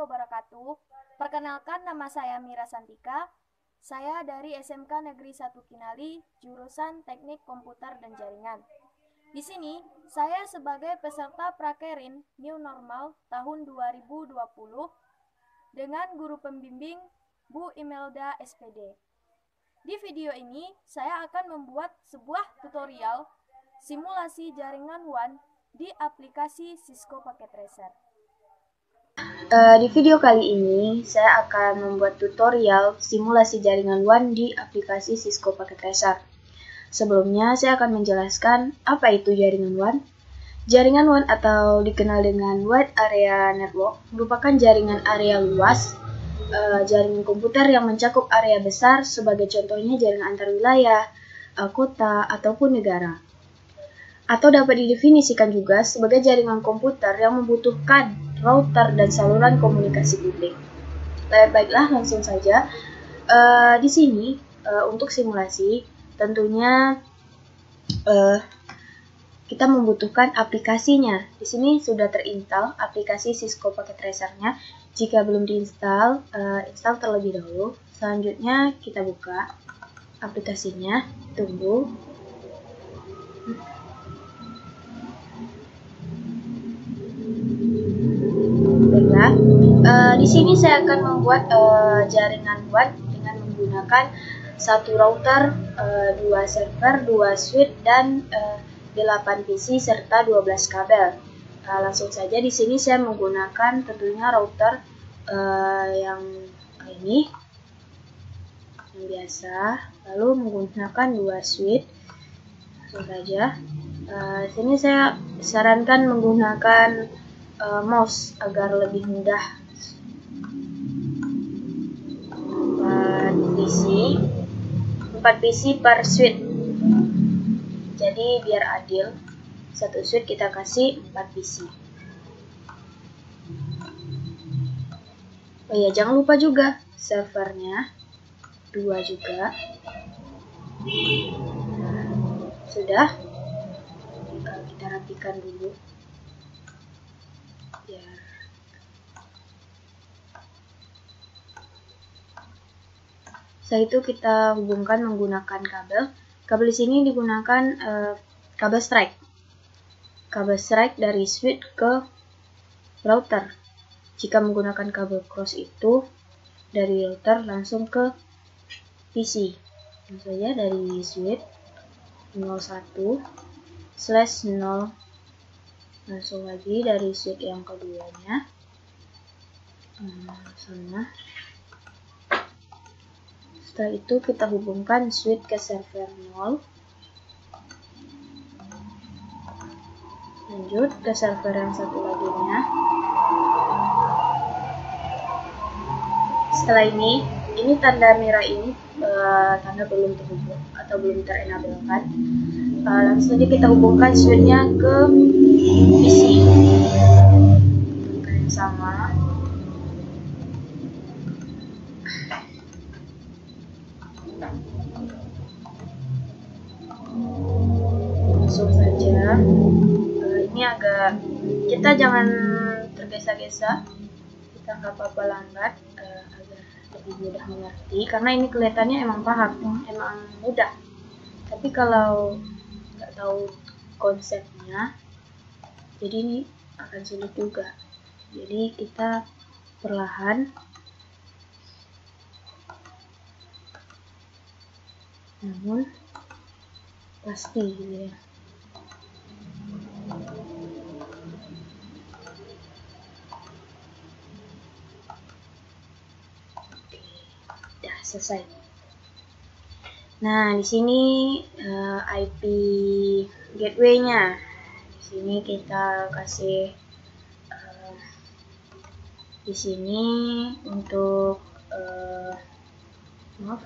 wabarakatuh. Perkenalkan, nama saya Mira Santika. Saya dari SMK Negeri 1 Kinali, jurusan Teknik Komputer dan Jaringan. Di sini, saya sebagai peserta Prakerin New Normal tahun 2020 dengan guru pembimbing Bu Imelda SPD. Di video ini, saya akan membuat sebuah tutorial simulasi jaringan WAN di aplikasi Cisco Packet Tracer. Di video kali ini, saya akan membuat tutorial simulasi jaringan WAN di aplikasi Cisco Packet Tracer. Sebelumnya, saya akan menjelaskan apa itu jaringan WAN. Jaringan WAN atau dikenal dengan Wide Area Network merupakan jaringan area luas, jaringan komputer yang mencakup area besar, sebagai contohnya jaringan antar wilayah, kota, ataupun negara. Atau dapat didefinisikan juga sebagai jaringan komputer yang membutuhkan router dan saluran komunikasi publik. Baiklah, langsung saja. Di sini untuk simulasi tentunya kita membutuhkan aplikasinya. Di sini sudah terinstall aplikasi Cisco Packet Tracer-nya. Jika belum diinstal, install terlebih dahulu. Selanjutnya kita buka aplikasinya. Tunggu. Baiklah, di sini saya akan membuat jaringan WAN dengan menggunakan satu router, 2 server, 2 switch, dan 8 PC serta 12 kabel. Langsung saja di sini saya menggunakan tentunya router yang ini, yang biasa, lalu menggunakan 2 switch. Langsung saja. Di sini saya sarankan menggunakan mouse agar lebih mudah. 4 PC per switch. Jadi biar adil, satu switch kita kasih 4 PC. Oh ya, jangan lupa juga servernya 2 juga. Sudah, kita rapikan dulu. Setelah itu kita hubungkan menggunakan kabel. Kabel di sini digunakan kabel strike. Kabel strike dari switch ke router. Jika menggunakan kabel cross itu dari router langsung ke PC. Langsung saja dari switch 01/0. Langsung lagi dari switch yang keduanya. Sana. Setelah itu kita hubungkan switch ke server 0. Lanjut ke server yang satu laginya. Setelah ini tanda merah ini tanda belum terhubung atau belum terenablekan. Langsung saja kita hubungkan switchnya ke PC. Hubungkan yang sama. Langsung saja. Ini agak, kita jangan tergesa-gesa, kita nggak apa-apa lambat, agar lebih mudah mengerti, karena ini kelihatannya emang paham, emang mudah, tapi kalau nggak tahu konsepnya, jadi ini akan sulit juga. Jadi kita perlahan, namun pasti gitu ya. Udah selesai. Nah, di sini IP gateway-nya. Di sini kita kasih di sini untuk /0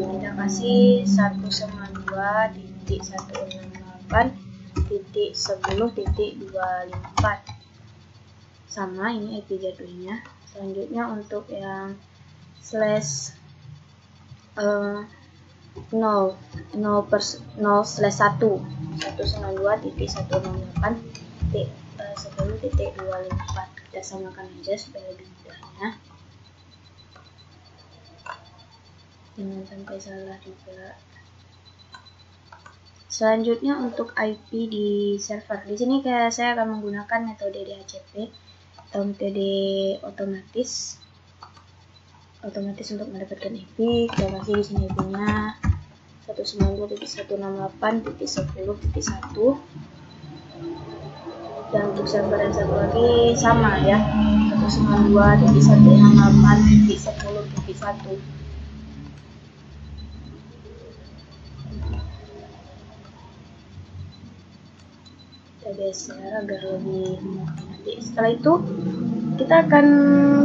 kita kasih 192.168.10.24 sama, ini IP gateway-nya. Selanjutnya untuk yang 0 0/1 192.168.10.254. Kita samakan aja supaya lebih mudahnya, jangan sampai salah juga. Selanjutnya untuk IP di server, di sini saya akan menggunakan metode DHCP atau metode otomatis untuk mendapatkan IP. Kita kasih di sini IP-nya 192.168.10.1, dan untuk server yang satu lagi sama ya, 192.168.10.1. Kita geser agar lebih nanti. Setelah itu kita akan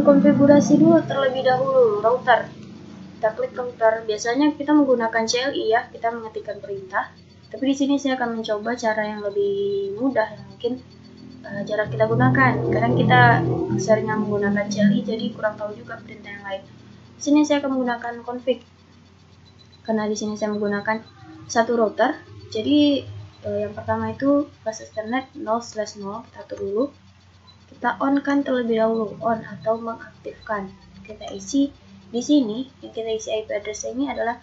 konfigurasi dulu terlebih dahulu router. Kita klik router. Biasanya kita menggunakan CLI ya, kita mengetikkan perintah. Tapi di sini saya akan mencoba cara yang lebih mudah yang mungkin jarang kita gunakan. Kadang kita seringnya menggunakan CLI, jadi kurang tahu juga perintah yang lain. Di sini saya akan menggunakan config. Karena di sini saya menggunakan satu router, jadi yang pertama itu flash ethernet 0/0, kita atur dulu. Kita on kan terlebih dahulu, on atau mengaktifkan. Kita isi di sini, yang kita isi IP address ini adalah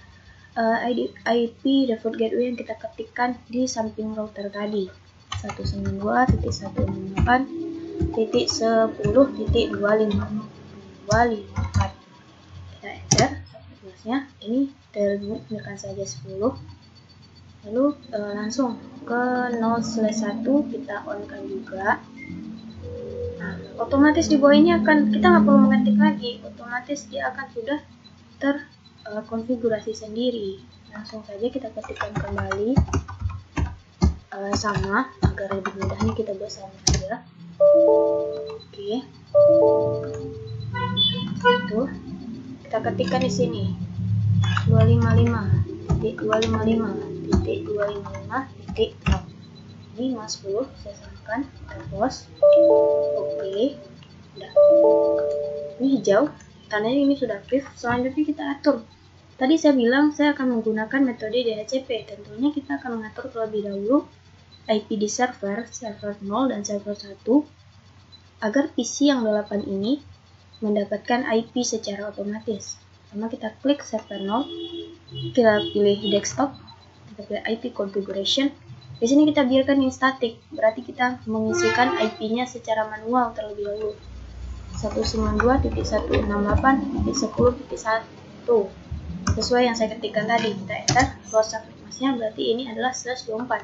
IP default gateway yang kita ketikkan di samping router tadi, 192.168.10.254. Kita enter addressnya, ini tergunakan saja 10. Lalu langsung ke 0/1 kita on kan juga. Nah, otomatis di bawah ini akan, kita nggak perlu mengetik lagi, otomatis dia akan sudah terkonfigurasi sendiri. Langsung saja kita ketikkan kembali sama, agar lebih mudahnya kita buat sama aja. Oke, itu kita ketikkan di sini 255.255.0. Ini mas 10 saya samakan, kita close. Oke, udah. Ini hijau, tandanya ini sudah aktif. Selanjutnya kita atur. Tadi saya bilang saya akan menggunakan metode DHCP. Tentunya kita akan mengatur terlebih dahulu IP di server 0 dan server 1 agar PC yang 8 ini mendapatkan IP secara otomatis. Pertama kita klik server 0, kita pilih desktop, kita pilih IP configuration. Di sini kita biarkan in static, berarti kita mengisikan IP-nya secara manual terlebih dahulu. 192.168.10.1 sesuai yang saya ketikkan tadi. Kita enter, close subnetmasknya, berarti ini adalah /24.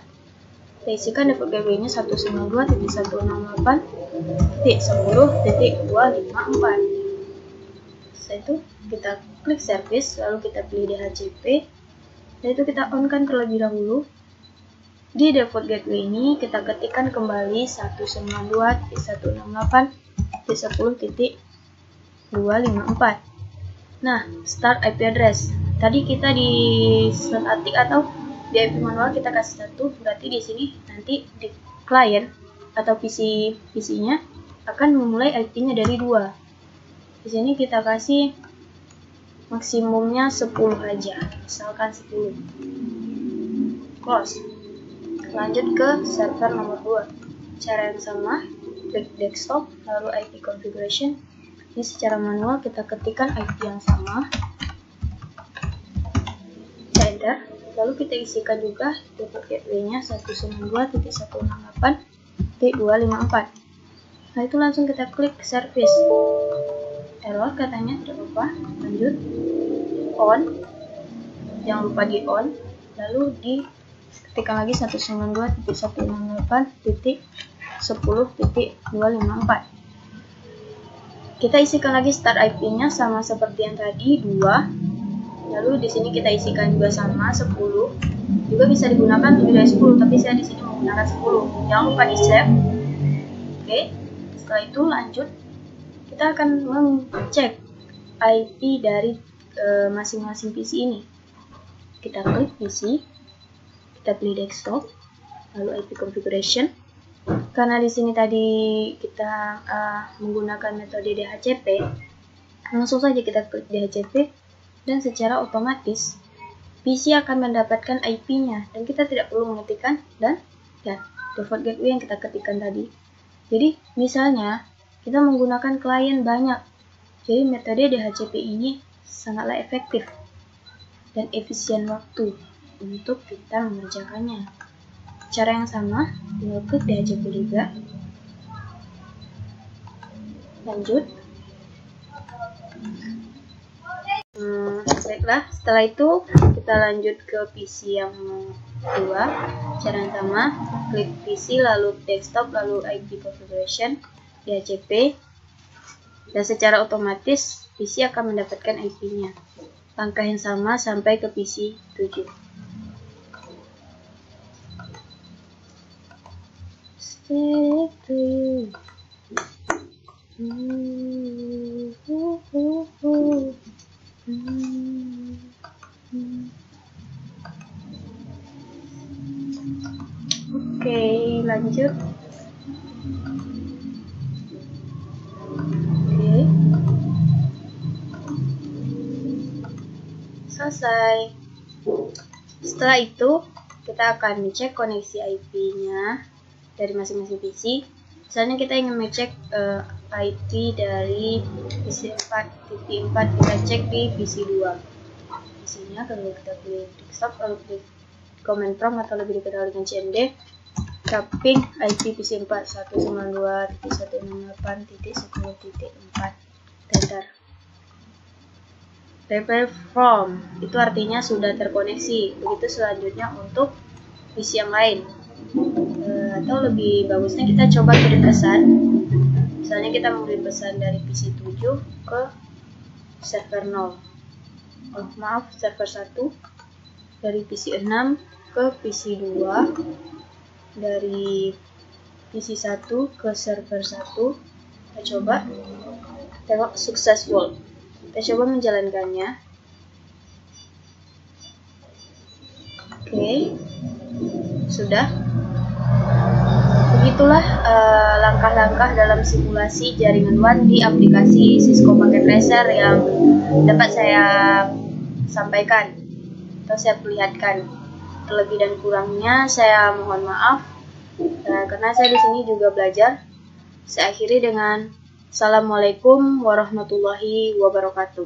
Kita isikan default gateway-nya 192.168.10.254. Setelah itu kita klik service, lalu kita pilih DHCP, dan itu kita on kan terlebih dahulu. Di default gateway ini kita ketikkan kembali 192.168.10.254. Nah, start IP address. Tadi kita di static atau di IP manual kita kasih 1, berarti di sini nanti di client atau PC-nya akan memulai IP-nya dari 2. Di sini kita kasih maksimumnya 10 aja, misalkan 10. Close. Lanjut ke server nomor 2. Cara yang sama, klik desktop, lalu IP configuration. Ini secara manual kita ketikkan IP yang sama. Enter. Lalu kita isikan juga default gateway-nya 192.168.254. Nah, itu langsung kita klik service. Error katanya, tidak apa-apa. Lanjut. On. Jangan lupa di on. Lalu di ketikkan lagi 192.168.10.254. Kita isikan lagi start IP-nya sama seperti yang tadi, 2. Lalu di sini kita isikan juga sama 10. Juga bisa digunakan lebih dari 10, tapi saya di sini menggunakan 10. Jangan lupa di save. Oke. Setelah itu lanjut, kita akan mengecek IP dari masing-masing PC ini. Kita klik PC. Kita pilih desktop, lalu IP configuration. Karena di sini tadi kita menggunakan metode DHCP, langsung saja kita klik DHCP dan secara otomatis PC akan mendapatkan IP-nya dan kita tidak perlu mengetikkan dan default gateway yang kita ketikkan tadi. Jadi misalnya kita menggunakan klien banyak, jadi metode DHCP ini sangatlah efektif dan efisien waktu untuk kita mengerjakannya. Cara yang sama, tinggal klik DHCP juga. Lanjut. Baiklah, setelah itu kita lanjut ke PC yang kedua. Cara yang sama, klik PC, lalu desktop, lalu IP configuration, DHCP, dan secara otomatis PC akan mendapatkan IP-nya. Langkah yang sama sampai ke PC 7. Oke, lanjut. Oke. Selesai. Setelah itu, kita akan ngecek koneksi IP-nya dari masing-masing PC. Misalnya kita ingin ngecek IP dari PC 4, TV 4, kita cek di PC 2. PC-nya kalau kita klik desktop, lalu klik command prompt atau lebih dikenal dengan CMD, kita ping IP PC 4 192.168.10.4, enter. Prepare from, itu artinya sudah terkoneksi. Begitu selanjutnya untuk PC yang lain. Atau lebih bagusnya kita coba kirim pesan. Misalnya kita mengirim pesan dari PC 7 ke server 0. Server 1. Dari PC 6 ke PC 2. Dari PC 1 ke server 1. Kita coba. Tengok successful. Kita coba menjalankannya. Oke. Sudah. Begitulah langkah-langkah dalam simulasi jaringan WAN di aplikasi Cisco Packet Tracer yang dapat saya sampaikan atau saya perlihatkan. Lebih dan kurangnya saya mohon maaf karena saya di sini juga belajar. Saya akhiri dengan Assalamualaikum warahmatullahi wabarakatuh.